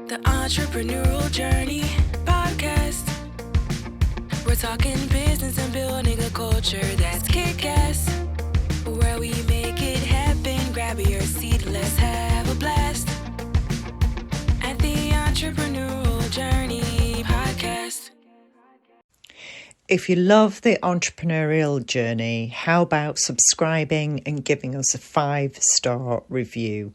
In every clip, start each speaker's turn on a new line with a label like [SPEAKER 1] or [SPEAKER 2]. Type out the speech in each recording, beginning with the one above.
[SPEAKER 1] The Entrepreneurial Journey podcast. We're talking business and building a culture that's kick-ass. Where we make it happen, grab your seat, let's have a blast. At the Entrepreneurial Journey podcast.
[SPEAKER 2] If you love the entrepreneurial journey, how about subscribing and giving us a 5-star review?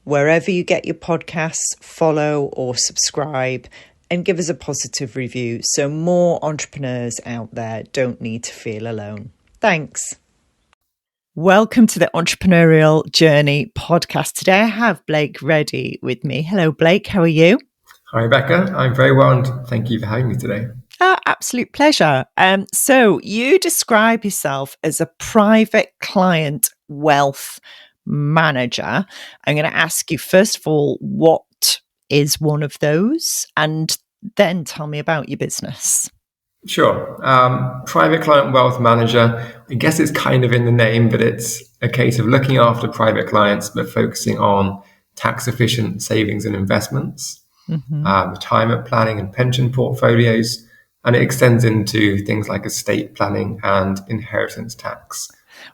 [SPEAKER 2] Wherever you get your podcasts, follow or subscribe and give us a positive review so more entrepreneurs out there don't need to feel alone. Thanks. Welcome to the Entrepreneurial Journey podcast. Today I have Blake Reddy with me. Hello, Blake. How are you?
[SPEAKER 3] Hi, Rebecca. I'm very well, and thank you for having me today.
[SPEAKER 2] Absolute pleasure. So you describe yourself as a private client wealth manager. I'm going to ask you, first of all, what is one of those? And then tell me about your business.
[SPEAKER 3] Sure. Private client wealth manager, I guess it's kind of in the name, but it's a case of looking after private clients, but focusing on tax efficient savings and investments, retirement planning and pension portfolios. And it extends into things like estate planning and inheritance tax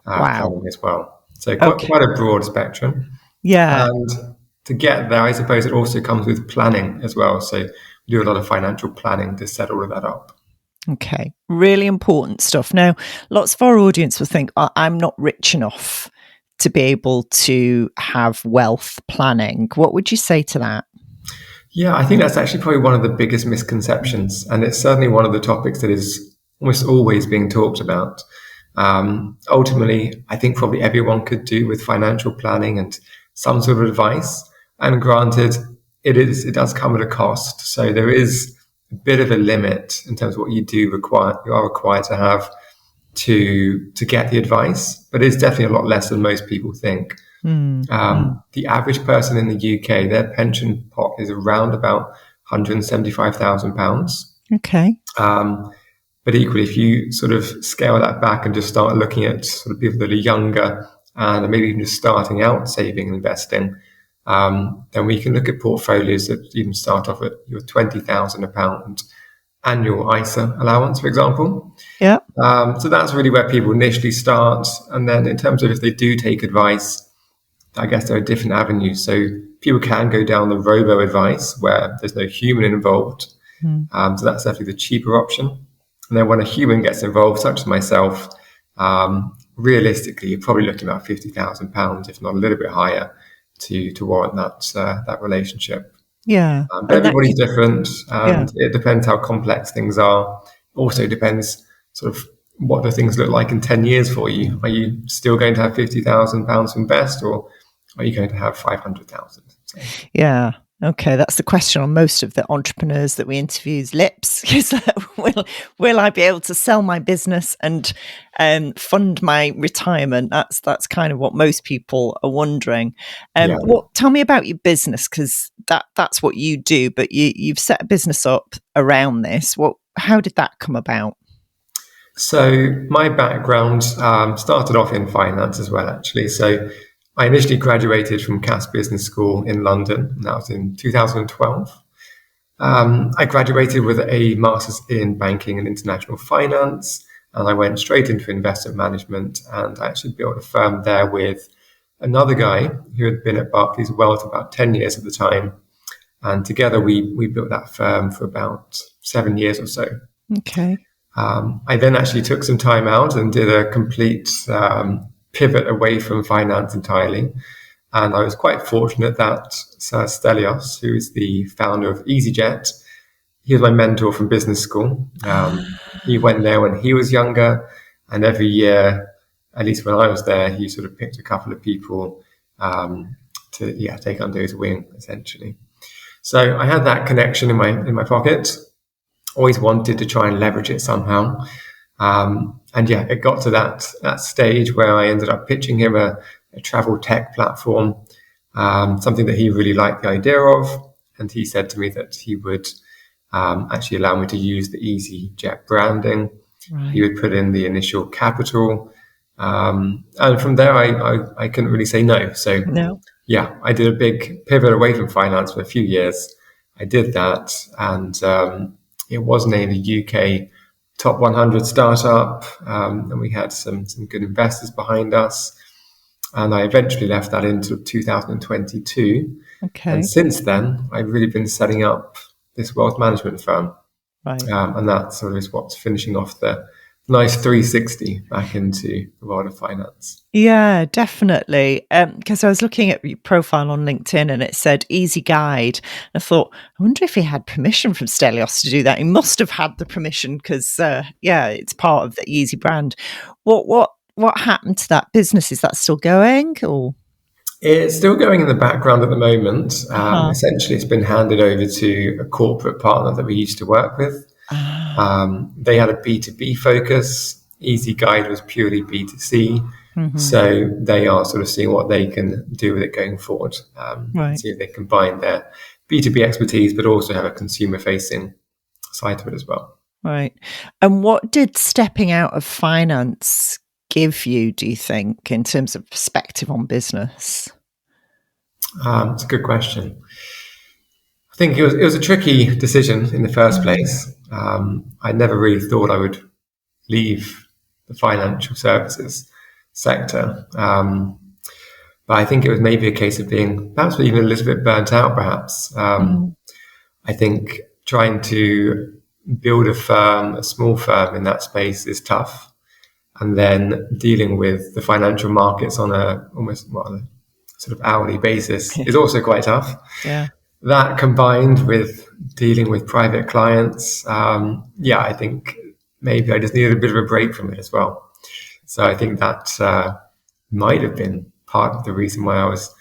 [SPEAKER 3] planning as well. So quite a broad spectrum.
[SPEAKER 2] Yeah.
[SPEAKER 3] And to get there, I suppose it also comes with planning as well. So we do a lot of financial planning to set all of that up.
[SPEAKER 2] Okay. Really important stuff. Now, lots of our audience will think, I'm not rich enough to be able to have wealth planning. What would you say to that?
[SPEAKER 3] Yeah, I think that's actually probably one of the biggest misconceptions. And it's certainly one of the topics that is almost always being talked about. Ultimately, I think probably everyone could do with financial planning and some sort of advice. And granted, it does come at a cost. So there is a bit of a limit in terms of what you are required to have to get the advice. But it's definitely a lot less than most people think. The average person in the UK, their pension pot is around about £175,000.
[SPEAKER 2] Okay.
[SPEAKER 3] But equally, if you sort of scale that back and just start looking at sort of people that are younger and maybe even just starting out saving and investing, then we can look at portfolios that even start off at your £20,000 annual ISA allowance, for example.
[SPEAKER 2] Yeah.
[SPEAKER 3] So that's really where people initially start. And then in terms of if they do take advice, I guess there are different avenues. So people can go down the robo advice where there's no human involved. So that's definitely the cheaper option. And then when a human gets involved, such as myself, realistically, you're probably looking at £50,000, if not a little bit higher, to warrant that relationship.
[SPEAKER 2] Yeah.
[SPEAKER 3] But everybody's different, and it depends how complex things are. Also depends sort of what do things look like in 10 years for you. Are you still going to have £50,000 to invest, or are you going to have 500,000? So.
[SPEAKER 2] Yeah. Okay, that's the question on most of the entrepreneurs that we interview's lips. Is will I be able to sell my business and fund my retirement? That's kind of what most people are wondering. Tell me about your business, because that's what you do. But you've set a business up around this. How did that come about?
[SPEAKER 3] So my background started off in finance as well, actually. So I initially graduated from Cass Business School in London, and that was in 2012. I graduated with a master's in banking and international finance, and I went straight into investment management, and I actually built a firm there with another guy who had been at Barclays Wealth about 10 years at the time. And together we built that firm for about 7 years or so. Okay. I then actually took some time out and did a complete pivot away from finance entirely. And I was quite fortunate that Sir Stelios, who is the founder of easyJet, he was my mentor from business school. He went there when he was younger, and every year, at least when I was there, he sort of picked a couple of people to take under his wing, essentially. So I had that connection in my pocket. Always wanted to try and leverage it somehow. It got to that stage where I ended up pitching him a travel tech platform, something that he really liked the idea of. And he said to me that he would actually allow me to use the easyJet branding. Right. He would put in the initial capital. And from there, I couldn't really say no. So, I did a big pivot away from finance for a few years. I did that, and it was named a UK top 100 startup, and we had some good investors behind us. And I eventually left that into 2022.
[SPEAKER 2] Okay.
[SPEAKER 3] And since then, I've really been setting up this wealth management firm.
[SPEAKER 2] Right.
[SPEAKER 3] And that sort of is what's finishing off the nice 360 back into the world of finance.
[SPEAKER 2] Yeah, definitely. Because I was looking at your profile on LinkedIn and it said Easy Guide. I thought, I wonder if he had permission from Stelios to do that. He must have had the permission because, it's part of the Easy brand. What happened to that business? Is that still going? Or
[SPEAKER 3] it's still going in the background at the moment. Essentially, it's been handed over to a corporate partner that we used to work with. They had a B2B focus. Easy Guide was purely B2C. Mm-hmm. So they are sort of seeing what they can do with it going forward. See if they combine their B2B expertise, but also have a consumer-facing side to it as well.
[SPEAKER 2] Right. And what did stepping out of finance give you, do you think, in terms of perspective on business?
[SPEAKER 3] It's a good question. I think it was a tricky decision in the first place. I never really thought I would leave the financial services sector. But I think it was maybe a case of being perhaps even a little bit burnt out, perhaps. I think trying to build a small firm in that space is tough. And then dealing with the financial markets on a sort of hourly basis is also quite tough.
[SPEAKER 2] Yeah.
[SPEAKER 3] That combined with dealing with private clients, I think maybe I just needed a bit of a break from it as well. So I think that might have been part of the reason why I was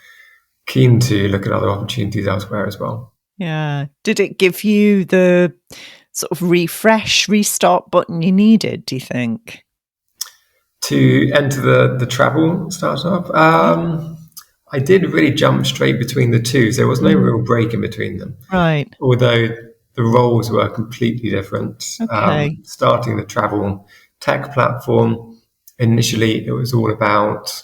[SPEAKER 3] keen to look at other opportunities elsewhere as well.
[SPEAKER 2] Yeah. Did it give you the sort of restart button you needed, do you think?
[SPEAKER 3] To enter the travel startup? I did really jump straight between the two. So there was no real break in between them.
[SPEAKER 2] Right.
[SPEAKER 3] Although the roles were completely different.
[SPEAKER 2] Okay.
[SPEAKER 3] Starting the travel tech platform, initially it was all about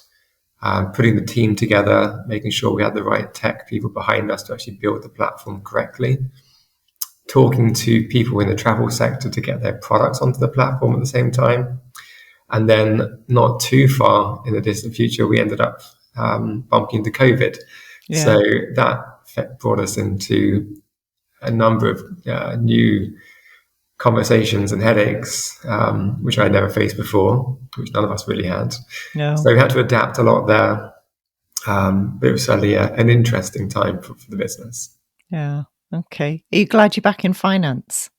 [SPEAKER 3] putting the team together, making sure we had the right tech people behind us to actually build the platform correctly. Talking to people in the travel sector to get their products onto the platform at the same time. And then not too far in the distant future, we ended up bumping into COVID. Yeah. So that brought us into a number of new conversations and headaches, which I had never faced before, which none of us really had.
[SPEAKER 2] No.
[SPEAKER 3] So we had to adapt a lot there. But it was certainly an interesting time for the business.
[SPEAKER 2] Yeah. Okay. Are you glad you're back in finance?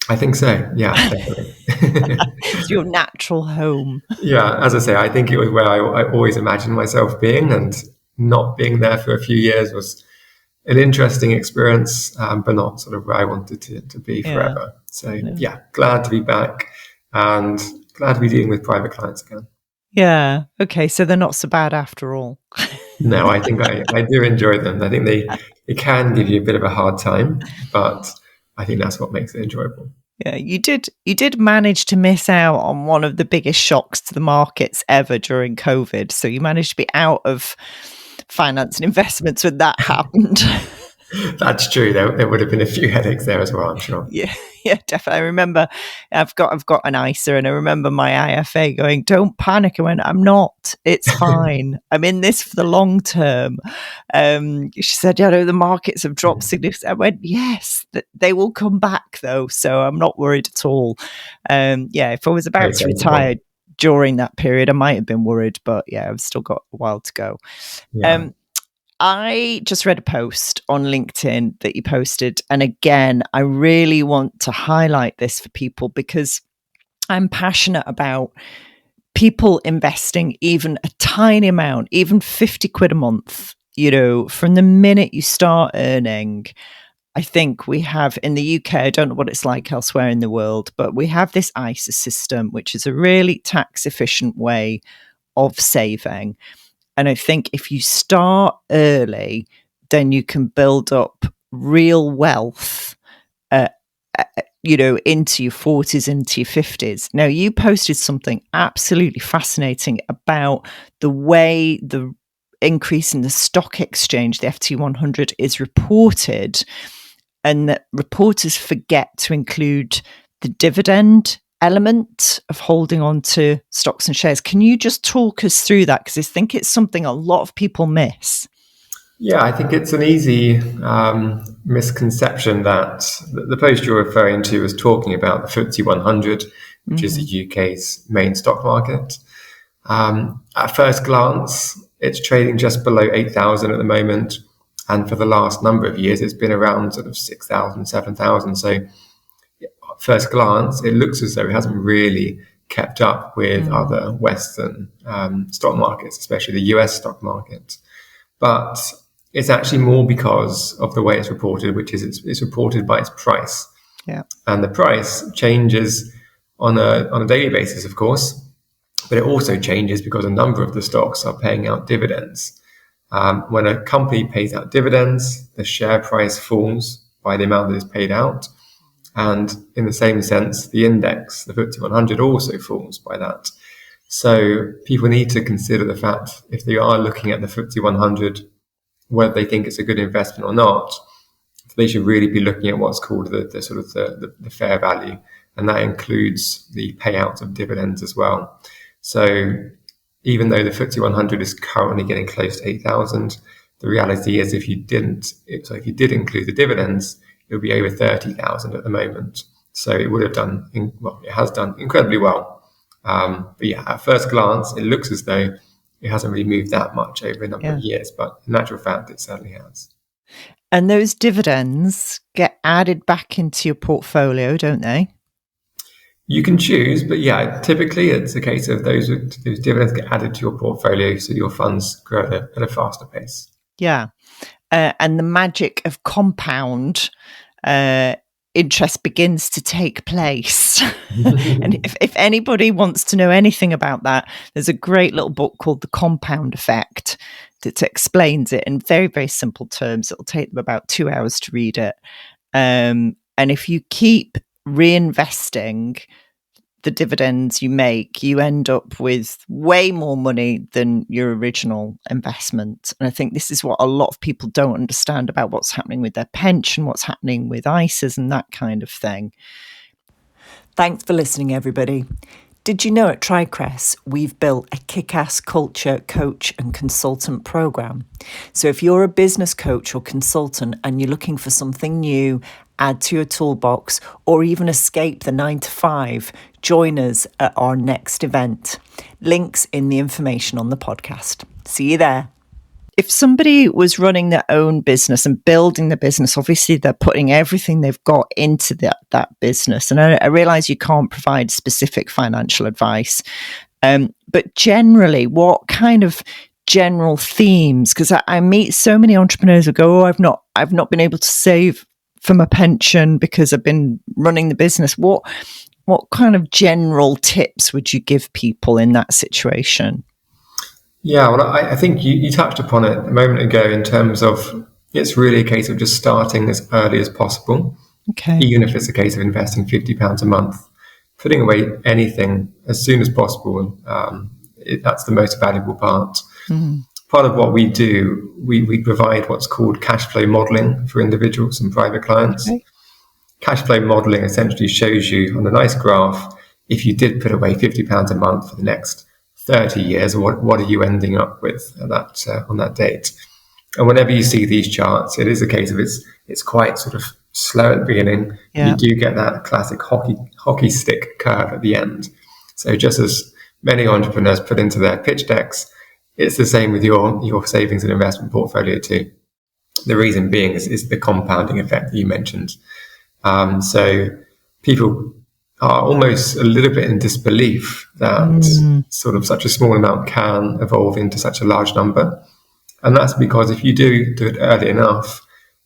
[SPEAKER 3] I think so. Yeah, definitely.
[SPEAKER 2] It's your natural home.
[SPEAKER 3] Yeah, as I say, I think it was where I always imagined myself being, and not being there for a few years was an interesting experience, but not sort of where I wanted to be forever. So glad to be back and glad to be dealing with private clients again.
[SPEAKER 2] Yeah. Okay. So they're not so bad after all.
[SPEAKER 3] No, I think I do enjoy them. I think they can give you a bit of a hard time, but I think that's what makes it enjoyable.
[SPEAKER 2] Yeah, you did manage to miss out on one of the biggest shocks to the markets ever during COVID. So you managed to be out of finance and investments when that happened.
[SPEAKER 3] That's true. There would have been a few headaches there as well, I'm sure.
[SPEAKER 2] Yeah, definitely. I remember I've got an ISA, and I remember my IFA going, "Don't panic." I went, "I'm not. It's fine. I'm in this for the long term." She said, the markets have dropped significantly. I went, "Yes, they will come back though, so I'm not worried at all." If I was about to retire during that period, I might have been worried, but I've still got a while to go. Yeah. I just read a post on LinkedIn that you posted. And again, I really want to highlight this for people because I'm passionate about people investing even a tiny amount, even 50 quid a month, from the minute you start earning. I think we have in the UK, I don't know what it's like elsewhere in the world, but we have this ISA system, which is a really tax efficient way of saving. And I think if you start early, then you can build up real wealth, into your 40s, into your 50s. Now, you posted something absolutely fascinating about the way the increase in the stock exchange, the FT100, is reported. and that reporters forget to include the dividend element of holding on to stocks and shares. Can you just talk us through that? Because I think it's something a lot of people miss.
[SPEAKER 3] Yeah, I think it's an easy misconception that the post you're referring to is talking about the FTSE 100, which is the UK's main stock market. At first glance, it's trading just below 8,000 at the moment. And for the last number of years, it's been around sort of 6,000, 7,000. So at first glance, it looks as though it hasn't really kept up with other Western stock markets, especially the US stock market. But it's actually more because of the way it's reported, which is it's reported by its price.
[SPEAKER 2] Yeah.
[SPEAKER 3] And the price changes on a daily basis, of course, but it also changes because a number of the stocks are paying out dividends. When a company pays out dividends, the share price falls by the amount that is paid out. And in the same sense, the index, the FTSE 100, also falls by that. So people need to consider the fact, if they are looking at the FTSE 100, whether they think it's a good investment or not, they should really be looking at what's called the sort of the fair value. And that includes the payout of dividends as well. So even though the FTSE 100 is currently getting close to 8,000, the reality is if you did include the dividends, it would be over 30,000 at the moment. So it would have it has done incredibly well. But yeah, at first glance, it looks as though it hasn't really moved that much over a number of years, but in actual fact, it certainly has.
[SPEAKER 2] And those dividends get added back into your portfolio, don't they?
[SPEAKER 3] You can choose, but yeah, typically it's a case of those dividends get added to your portfolio, so your funds grow at a faster pace.
[SPEAKER 2] Yeah. And the magic of compound interest begins to take place. And if anybody wants to know anything about that, there's a great little book called The Compound Effect that explains it in very, very simple terms. It'll take them about 2 hours to read it. And if you keep reinvesting the dividends you make, you end up with way more money than your original investment. And I think this is what a lot of people don't understand about what's happening with their pension, what's happening with ISAs and that kind of thing. Thanks for listening, everybody. Did you know at TriCrest, we've built a kick-ass culture, coach and consultant program. So if you're a business coach or consultant and you're looking for something new, add to your toolbox, or even escape the 9 to 5, join us at our next event. Links in the information on the podcast. See you there. If somebody was running their own business and building the business, obviously they're putting everything they've got into that business. And I realize you can't provide specific financial advice, but generally, what kind of general themes? Because I meet so many entrepreneurs who go, "Oh, I've not been able to save for my pension because I've been running the business." What kind of general tips would you give people in that situation?
[SPEAKER 3] Yeah, well, I think you touched upon it a moment ago in terms of it's really a case of just starting as early as possible.
[SPEAKER 2] Okay.
[SPEAKER 3] Even if it's a case of investing £50 a month, putting away anything as soon as possible, that's the most valuable part. Mm. Part of what we do, we provide what's called cash flow modelling for individuals and private clients. Okay. Cash flow modelling essentially shows you on a nice graph, if you did put away £50 a month for the next 30 years, what are you ending up with at that on that date? And whenever you see these charts, it is a case of it's quite sort of slow at the beginning. Yeah. You do get that classic hockey stick curve at the end. So just as many entrepreneurs put into their pitch decks, it's the same with your savings and investment portfolio too. The reason being is the compounding effect that you mentioned. So people are almost a little bit in disbelief that sort of such a small amount can evolve into such a large number. And that's because if you do it early enough,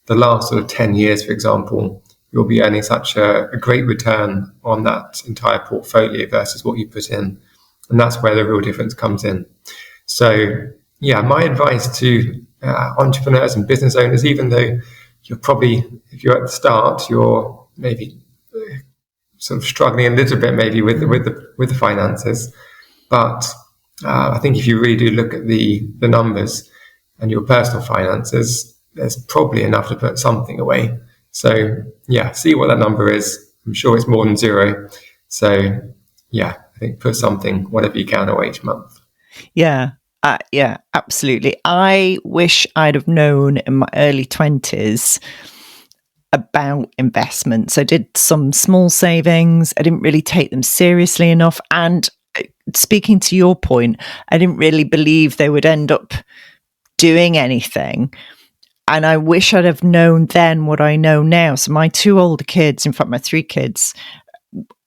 [SPEAKER 3] the last sort of 10 years, for example, you'll be earning such a great return on that entire portfolio versus what you put in. And that's where the real difference comes in. So, yeah, my advice to entrepreneurs and business owners, even though you're probably, if you're at the start, you're maybe sort of struggling a little bit maybe with the finances, but I think if you really do look at the numbers and your personal finances, there's probably enough to put something away. So yeah, see what that number is. I'm sure it's more than zero. So yeah, I think put something, whatever you can, away each month.
[SPEAKER 2] Yeah. Yeah, absolutely. I wish I'd have known in my early 20s about investments. I did some small savings. I didn't really take them seriously enough. And speaking to your point, I didn't really believe they would end up doing anything. And I wish I'd have known then what I know now. So my two older kids, in fact, my three kids,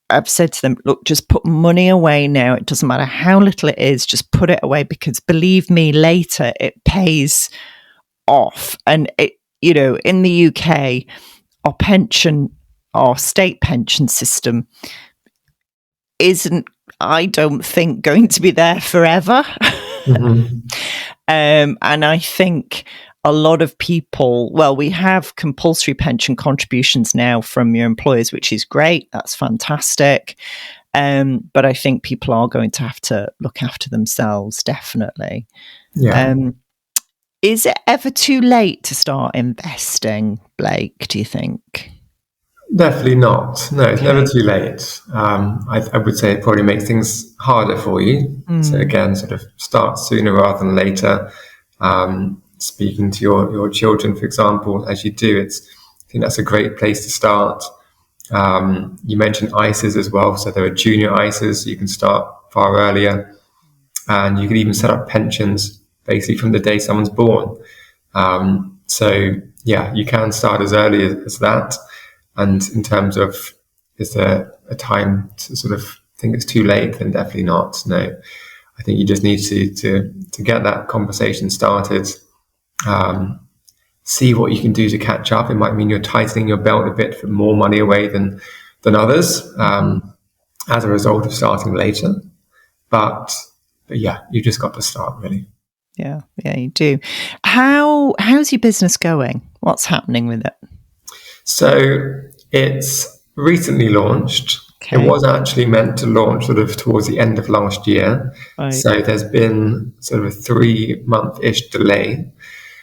[SPEAKER 2] I've said to them, look, just put money away now. It doesn't matter how little it is, just put it away, because believe me, later it pays off. And it, you know, in the UK, our state pension system isn't, I don't think, going to be there forever.
[SPEAKER 3] Mm-hmm.
[SPEAKER 2] And I think a lot of people, well, we have compulsory pension contributions now from your employers, which is great. That's fantastic. But I think people are going to have to look after themselves, definitely.
[SPEAKER 3] Yeah.
[SPEAKER 2] Is it ever too late to start investing, Blake, do you think?
[SPEAKER 3] Definitely not. No, it's never too late. I would say it probably makes things harder for you. So again, sort of start sooner rather than later. Speaking to your children, for example, as you do, I think that's a great place to start. You mentioned ISAs as well. So there are junior ISAs. You can start far earlier. And you can even set up pensions basically from the day someone's born. So yeah, you can start as early as that. And in terms of, is there a time to sort of think it's too late? Then definitely not. No, I think you just need to get that conversation started. See what you can do to catch up. It might mean you're tightening your belt a bit for more money away than others as a result of starting later. But yeah, you just got to start, really.
[SPEAKER 2] Yeah, you do. How's your business going? What's happening with it?
[SPEAKER 3] So it's recently launched.
[SPEAKER 2] Okay.
[SPEAKER 3] It was actually meant to launch sort of towards the end of last year.
[SPEAKER 2] Right.
[SPEAKER 3] So there's been sort of a 3-month-ish delay.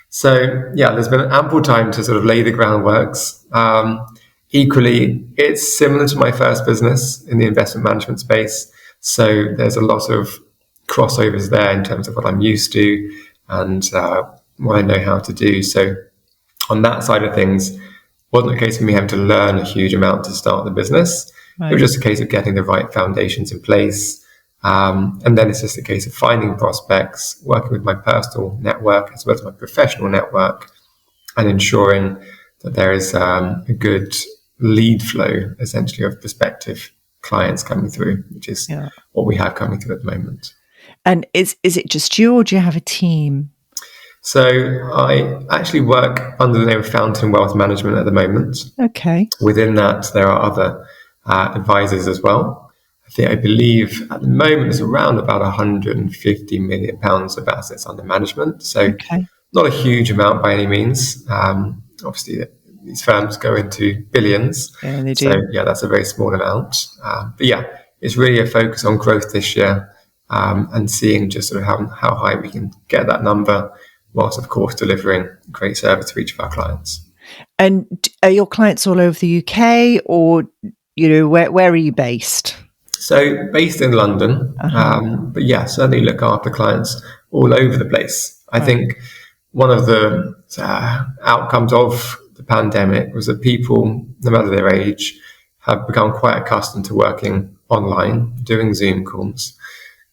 [SPEAKER 3] So yeah, there's been ample time to sort of lay the groundworks. Equally, it's similar to my first business in the investment management space. So there's a lot of crossovers there in terms of what I'm used to and what I know how to do. So on that side of things, wasn't a case of me having to learn a huge amount to start the business. Right. It was just a case of getting the right foundations in place. And then it's just a case of finding prospects, working with my personal network as well as my professional network, and ensuring that there is a good lead flow, essentially, of prospective clients coming through, which is what we have coming through at the moment.
[SPEAKER 2] And is it just you, or do you have a team?
[SPEAKER 3] So I actually work under the name of Fountain Wealth Management at the moment.
[SPEAKER 2] Okay.
[SPEAKER 3] Within that, there are other advisors as well. I believe at the moment there's around about £150 million of assets under management. So not a huge amount by any means. Obviously, these firms go into billions.
[SPEAKER 2] Yeah, they do.
[SPEAKER 3] So yeah, that's a very small amount. But yeah, it's really a focus on growth this year and seeing just sort of how high we can get that number, whilst of course delivering great service to each of our clients.
[SPEAKER 2] And are your clients all over the UK, or where are you based?
[SPEAKER 3] So based in London, but yeah, certainly look after clients all over the place. I think one of the outcomes of the pandemic was that people, no matter their age, have become quite accustomed to working online, doing Zoom calls.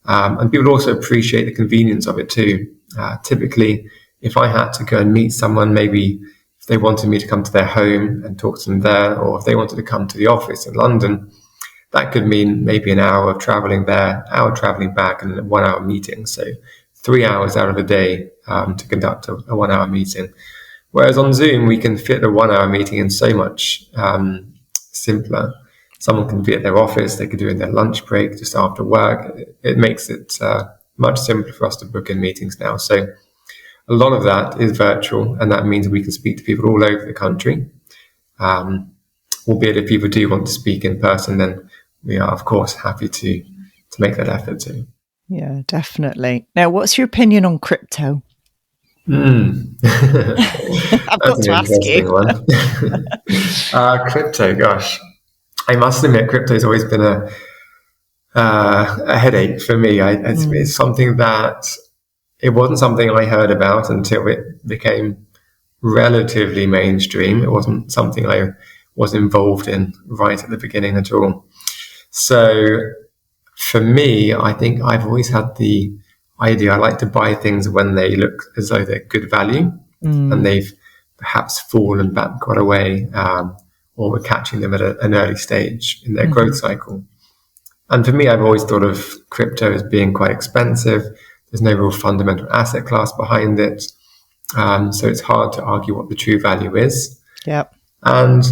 [SPEAKER 3] And people also appreciate the convenience of it too. Typically, if I had to go and meet someone, maybe if they wanted me to come to their home and talk to them there, or if they wanted to come to the office in London, that could mean maybe an hour of traveling there, hour traveling back, and a 1-hour meeting. So 3 hours out of the day to conduct a 1-hour meeting. Whereas on Zoom, we can fit a 1-hour meeting in so much simpler. Someone can be at their office, they could do it in their lunch break, just after work. It makes it much simpler for us to book in meetings now. So a lot of that is virtual, and that means we can speak to people all over the country. Albeit if people do want to speak in person, then we are, of course, happy to make that effort too.
[SPEAKER 2] Yeah, definitely. Now, what's your opinion on crypto? I've got
[SPEAKER 3] That's
[SPEAKER 2] to
[SPEAKER 3] an
[SPEAKER 2] ask you.
[SPEAKER 3] interesting one. Crypto, gosh. I must admit, crypto's always been a headache for me. It's something that it wasn't something I heard about until it became relatively mainstream. It wasn't something I was involved in right at the beginning at all. So for me, I think I've always had the idea I like to buy things when they look as though they're good value and they've perhaps fallen back quite a way, or we're catching them at an early stage in their growth cycle. And for me, I've always thought of crypto as being quite expensive. There's no real fundamental asset class behind it. So it's hard to argue what the true value is.
[SPEAKER 2] Yep.
[SPEAKER 3] And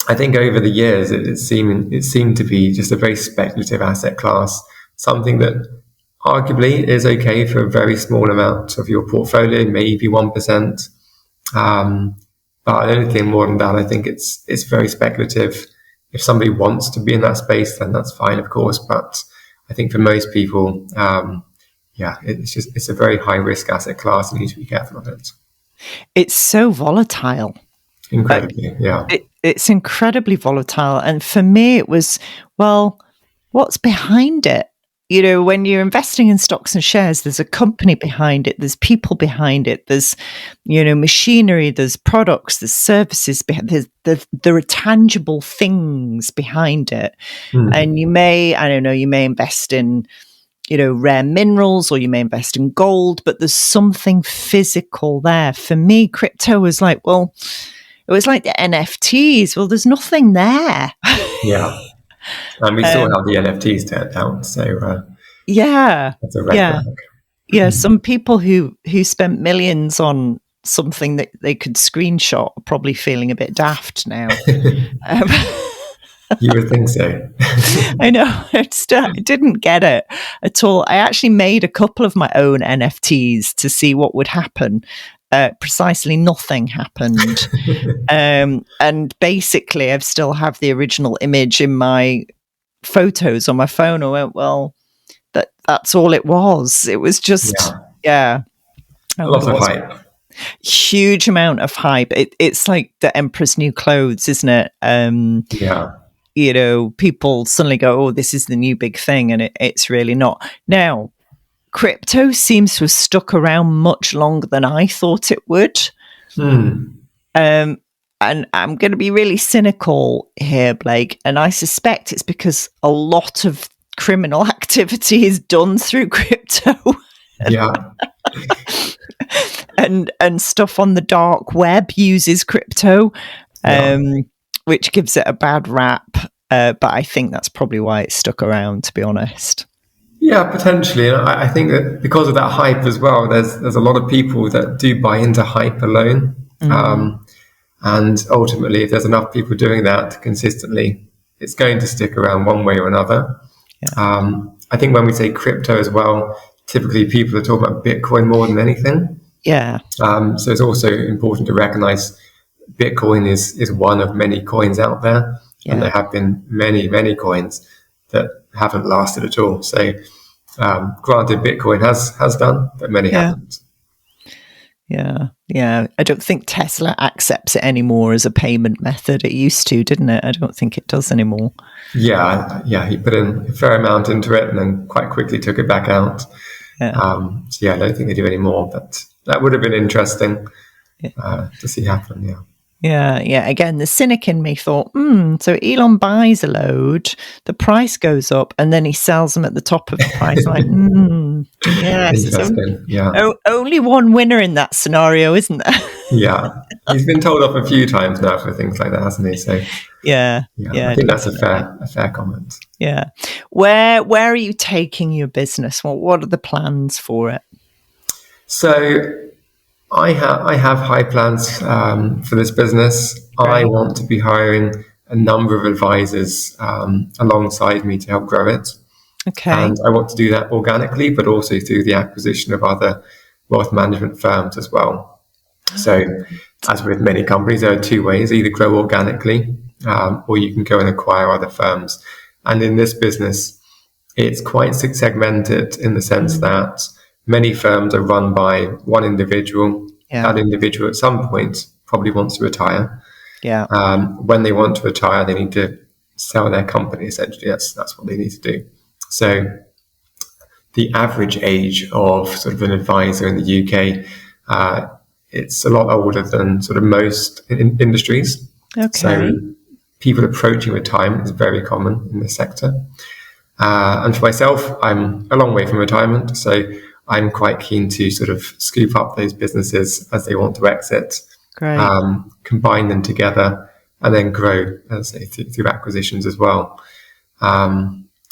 [SPEAKER 3] I think over the years, it seemed to be just a very speculative asset class, something that arguably is okay for a very small amount of your portfolio, maybe 1%. But anything more than that, I think it's very speculative. If somebody wants to be in that space, then that's fine, of course. But I think for most people, it's a very high risk asset class, and you need to be careful of it.
[SPEAKER 2] It's so volatile.
[SPEAKER 3] Incredibly, yeah.
[SPEAKER 2] It's incredibly volatile. And for me, it was, well, what's behind it? You know, when you're investing in stocks and shares, there's a company behind it, there's people behind it, there's, you know, machinery, there's products, there's services, there are tangible things behind it. And you may invest in, you know, rare minerals, or you may invest in gold, but there's something physical there. For me, crypto was like, well, it was like the NFTs. Well, there's nothing there.
[SPEAKER 3] Yeah. And we saw how the NFTs turned out. So that's a red flag.
[SPEAKER 2] Yeah. Some people who spent millions on something that they could screenshot are probably feeling a bit daft now.
[SPEAKER 3] You would think so.
[SPEAKER 2] I know. I didn't get it at all. I actually made a couple of my own NFTs to see what would happen. Precisely nothing happened. And basically, I still have the original image in my photos on my phone. I went, well, that's all it was. It was just,
[SPEAKER 3] a lot of hype.
[SPEAKER 2] Huge amount of hype. It's like the Emperor's New Clothes, isn't it? You know, people suddenly go, oh, this is the new big thing. And it's really not. Now, crypto seems to have stuck around much longer than I thought it would. And I'm going to be really cynical here, Blake. And I suspect it's because a lot of criminal activity is done through crypto. And stuff on the dark web uses crypto, which gives it a bad rap. But I think that's probably why it stuck around, to be honest.
[SPEAKER 3] Yeah, potentially. I think that because of that hype as well, there's a lot of people that do buy into hype alone. And ultimately, if there's enough people doing that consistently, it's going to stick around one way or another. I think when we say crypto as well, typically people are talking about Bitcoin more than anything. So it's also important to recognize Bitcoin is one of many coins out there. And there have been many, many coins that haven't lasted at all. So granted, Bitcoin has done, but many haven't.
[SPEAKER 2] Yeah. I don't think Tesla accepts it anymore as a payment method. It used to, didn't it? I don't think it does anymore.
[SPEAKER 3] Yeah. He put in a fair amount into it and then quite quickly took it back out. I don't think they do anymore, but that would have been interesting to see happen.
[SPEAKER 2] Yeah. Again, the cynic in me thought, so Elon buys a load, the price goes up, and then he sells them at the top of the price. Like, yes.
[SPEAKER 3] Interesting.
[SPEAKER 2] Only one winner in that scenario, isn't there?
[SPEAKER 3] He's been told off a few times now for things like that, hasn't he? So I think that's a fair comment.
[SPEAKER 2] Yeah. Where are you taking your business? What are the plans for it?
[SPEAKER 3] So I have high plans for this business. Right. I want to be hiring a number of advisors alongside me to help grow it.
[SPEAKER 2] Okay.
[SPEAKER 3] And I want to do that organically, but also through the acquisition of other wealth management firms as well. So as with many companies, there are two ways: either grow organically, or you can go and acquire other firms. And in this business, it's quite segmented in the sense that many firms are run by one individual.
[SPEAKER 2] Yeah.
[SPEAKER 3] That individual at some point probably wants to retire.
[SPEAKER 2] Yeah.
[SPEAKER 3] When they want to retire, they need to sell their company. Essentially, that's what they need to do. So the average age of sort of an advisor in the UK, it's a lot older than sort of most industries.
[SPEAKER 2] Okay.
[SPEAKER 3] So people approaching retirement is very common in this sector. And for myself, I'm a long way from retirement, so I'm quite keen to sort of scoop up those businesses as they want to exit,
[SPEAKER 2] Great.
[SPEAKER 3] combine them together, and then grow, as I say, through acquisitions as well.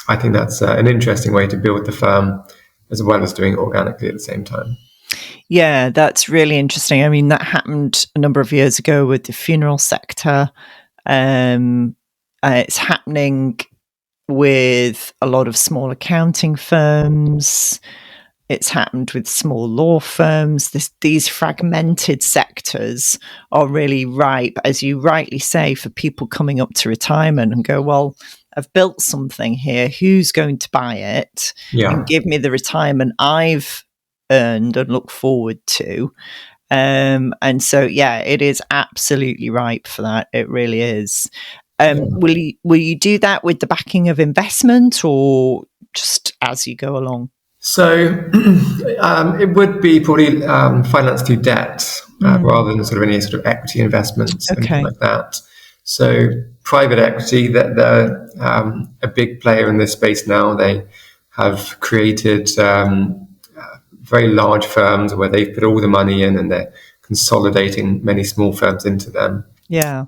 [SPEAKER 3] I think that's an interesting way to build the firm, as well as doing it organically at the same time.
[SPEAKER 2] Yeah, that's really interesting. I mean, that happened a number of years ago with the funeral sector. It's happening with a lot of small accounting firms. It's happened with small law firms. These fragmented sectors are really ripe, as you rightly say, for people coming up to retirement and go, well, I've built something here. Who's going to buy it and give me the retirement I've earned and look forward to? And so, yeah, it is absolutely ripe for that. It really is. Will you do that with the backing of investment or just as you go along?
[SPEAKER 3] So it would be probably financed through debt rather than sort of any sort of equity investments, anything like that. So private equity, they're a big player in this space now. They have created very large firms where they've put all the money in and they're consolidating many small firms into them.
[SPEAKER 2] Yeah.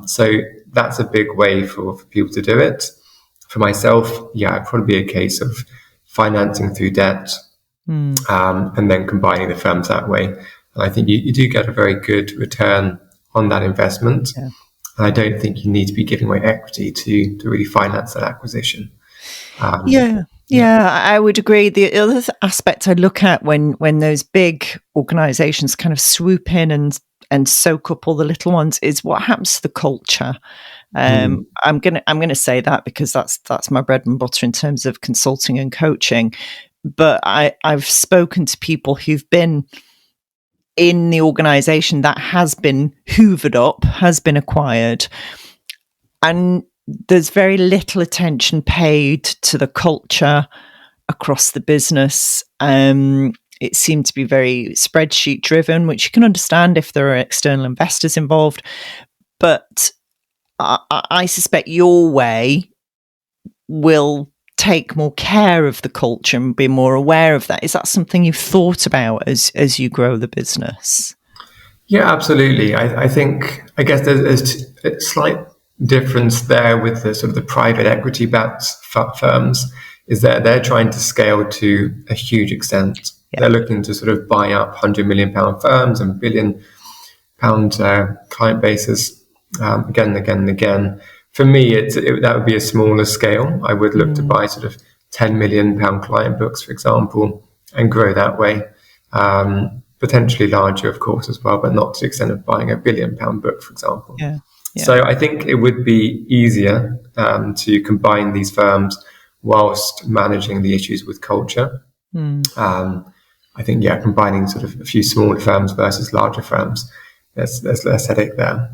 [SPEAKER 3] So that's a big way for people to do it. For myself, it'd probably be a case of financing through debt and then combining the firms that way. And I think you do get a very good return on that investment. Yeah. And I don't think you need to be giving away equity to really finance that acquisition.
[SPEAKER 2] Yeah, I would agree. The other aspect I look at when those big organizations kind of swoop in and soak up all the little ones is what happens to the culture. I'm gonna say that because that's my bread and butter in terms of consulting and coaching. But I've spoken to people who've been in the organization that has been hoovered up, has been acquired, and there's very little attention paid to the culture across the business. It seemed to be very spreadsheet driven, which you can understand if there are external investors involved. But I suspect your way will take more care of the culture and be more aware of that. Is that something you've thought about as you grow the business?
[SPEAKER 3] Yeah, absolutely. I guess there's a slight difference there with the sort of the private equity backed firms is that they're trying to scale to a huge extent. Yeah. They're looking to sort of buy up £100 million firms and £1 billion client bases again and again and again. For me, that would be a smaller scale. I would look to buy sort of £10 million client books, for example, and grow that way. Potentially larger, of course, as well, but not to the extent of buying £1 billion book, for example. Yeah. Yeah. So I think it would be easier to combine these firms whilst managing the issues with culture. I think, combining sort of a few smaller firms versus larger firms, there's less headache there.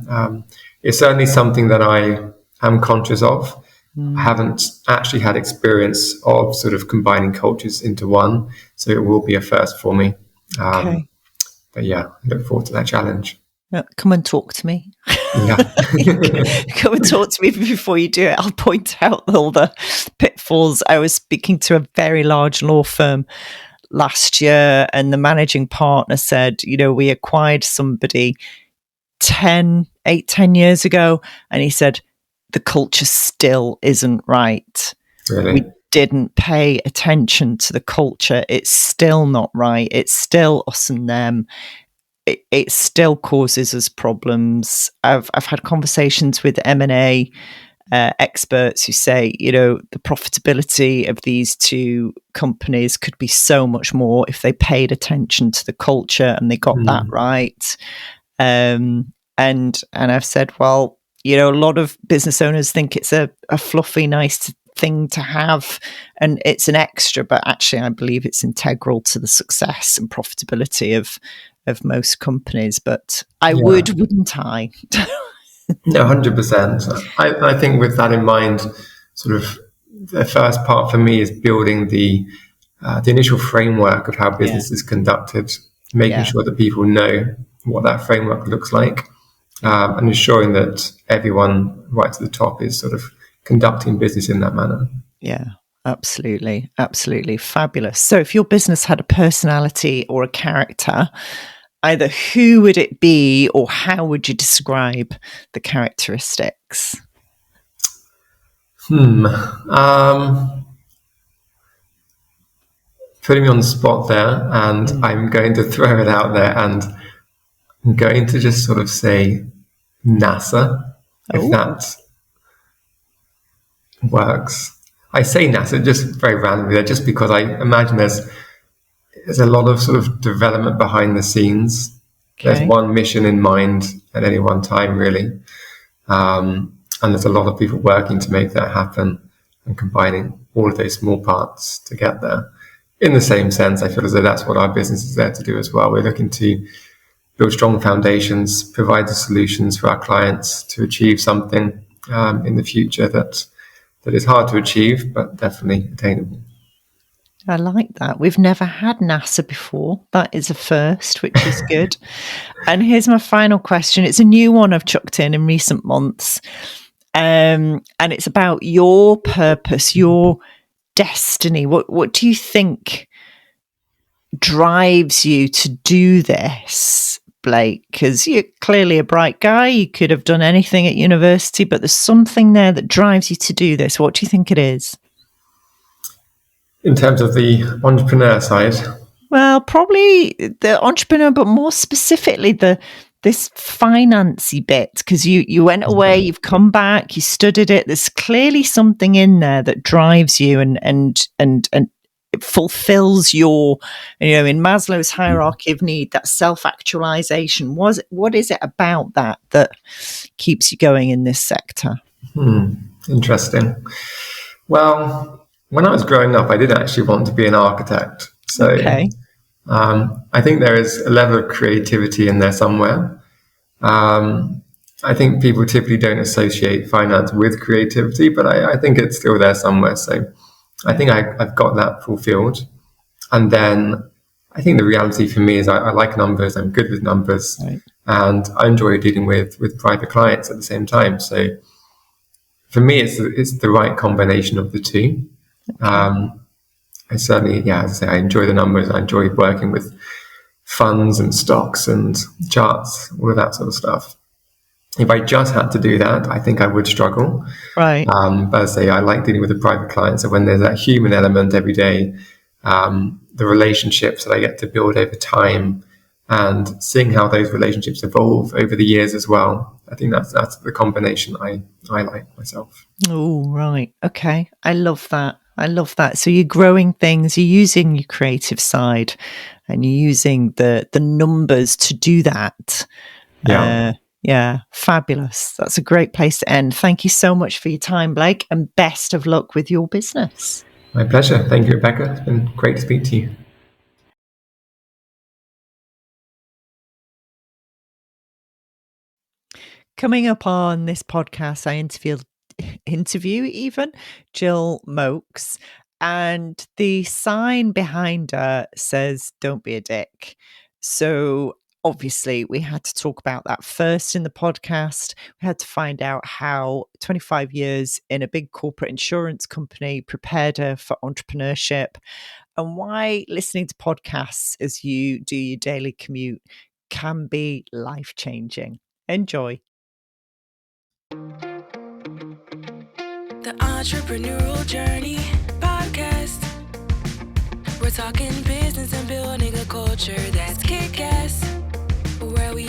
[SPEAKER 3] It's certainly something that I am conscious of. I haven't actually had experience of sort of combining cultures into one, so it will be a first for me. Okay. But I look forward to that challenge.
[SPEAKER 2] Come and talk to me.
[SPEAKER 3] Yeah.
[SPEAKER 2] Come and talk to me before you do it. I'll point out all the pitfalls. I was speaking to a very large law firm last year, and the managing partner said, we acquired somebody 10 years ago, and he said, the culture still isn't right.
[SPEAKER 3] Really?
[SPEAKER 2] We didn't pay attention to the culture. It's still not right. It's still us and them. It still causes us problems. I've had conversations with M&A experts who say, the profitability of these two companies could be so much more if they paid attention to the culture and they got that right. And I've said, well, a lot of business owners think it's a fluffy, nice thing to have and it's an extra, but actually I believe it's integral to the success and profitability of most companies. But I wouldn't I?
[SPEAKER 3] No, 100%. I think with that in mind, sort of the first part for me is building the initial framework of how business is conducted, making sure that people know what that framework looks like, and ensuring that everyone right to the top is sort of conducting business in that manner.
[SPEAKER 2] Yeah, absolutely. Absolutely. Fabulous. So if your business had a personality or a character, either who would it be or how would you describe the characteristics?
[SPEAKER 3] Putting me on the spot there, and I'm going to throw it out there, and I'm going to just sort of say NASA, if that works. I say NASA just very randomly there, just because I imagine there's a lot of sort of development behind the scenes. Okay. There's one mission in mind at any one time, really. And there's a lot of people working to make that happen and combining all of those small parts to get there. In the same sense, I feel as though that's what our business is there to do as well. We're looking to build strong foundations, provide the solutions for our clients to achieve something in the future that is hard to achieve, but definitely attainable.
[SPEAKER 2] I like that. We've never had NASA before. That is a first, which is good. And here's my final question. It's a new one I've chucked in recent months. And it's about your purpose, your destiny. What do you think drives you to do this, Blake? Because you're clearly a bright guy. You could have done anything at university, but there's something there that drives you to do this. What do you think it is?
[SPEAKER 3] In terms of the entrepreneur side?
[SPEAKER 2] Well, probably the entrepreneur, but more specifically this financy bit, because you went away, you've come back, you studied it. There's clearly something in there that drives you and it fulfills your, in Maslow's hierarchy of need, that self-actualization. What is it about that keeps you going in this sector?
[SPEAKER 3] Interesting. Well, when I was growing up, I did actually want to be an architect. So I think there is a level of creativity in there somewhere. I think people typically don't associate finance with creativity, but I think it's still there somewhere. So I think I've got that fulfilled. And then I think the reality for me is I like numbers. I'm good with numbers. Right. And I enjoy dealing with private clients at the same time. So for me, it's the right combination of the two. Okay. I certainly, as I say, I enjoy the numbers. I enjoy working with funds and stocks and charts, all of that sort of stuff. If I just had to do that, I think I would struggle. Right. But as I say, I like dealing with the private clients. So when there's that human element every day, the relationships that I get to build over time and seeing how those relationships evolve over the years as well. I think that's the combination I like myself. Oh, right. Okay. I love that. So you're growing things, you're using your creative side and you're using the numbers to do that. Yeah. Fabulous. That's a great place to end. Thank you so much for your time, Blake, and best of luck with your business. My pleasure. Thank you, Rebecca. It's been great to speak to you. Coming up on this podcast, I interview Jill Mokes, and the sign behind her says, "Don't be a dick." So obviously we had to talk about that first in the podcast. We had to find out how 25 years in a big corporate insurance company prepared her for entrepreneurship, and why listening to podcasts as you do your daily commute can be life-changing. Enjoy.
[SPEAKER 1] The Entrepreneurial Journey podcast. We're talking business and building a culture that's kick-ass, where we